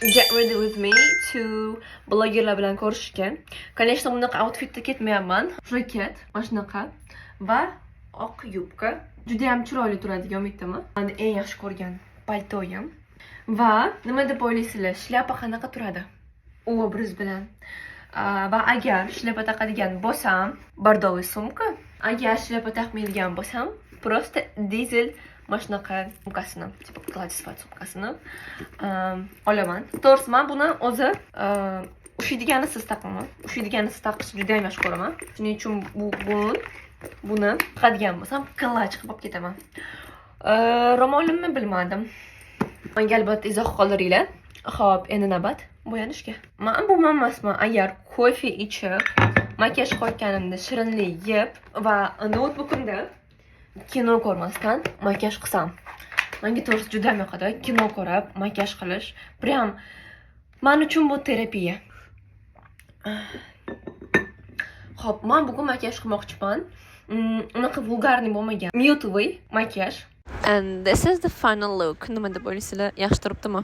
get ready with me to blogerlar bilan ko'rishishga. Конечно, bunaqa outfitda ketmayapman. Jaket, mana shunaqa va oq yubka. Juda ham chiroyli turadigan umiddaman. Meni eng yaxshi ko'rgan paltoyim. Va nima deb o'ylaysizlar? Shlyapa qanaqa turadi? U obraz bilan. Va agar shlyapa taqadigan bo'lsam, bordoviy sumka. Agar shlyapa taqmaydigan bo'lsam, просто dizel mana shunaqa sumkasini, tipo kladis sumkasini olaman. To'g'risi, men buni o'zi ushiydigani siz taqaman. Ushiydigani siz taqishni juda ham yaxshi ko'raman. Shuning uchun buni taqadigan bo'lsam, klach qilib olib ketaman. Ro'molimni bilmadim. Menga albatta izoh qoldiringlar. Xo'p, endi navbat bo'yanishga. Men bu emasman. Agar kofe ichib, makiyaj qo'yganimda, shirinlik yeb va noutbukimda kino ko'rmasdan makiyaj qilsam. Menga to'g'risi juda ham yoqadi. Kino ko'rib, makiyaj qilish prям men uchun bu terapiya. Xo'p, men bugun makiyaj qilmoqchiman. Unaqa vulgarniy bo'lmagan, myutovый makiyaj. And this is the final look. Nima deb o'ylaysizlar? Yaxshi turibdimi?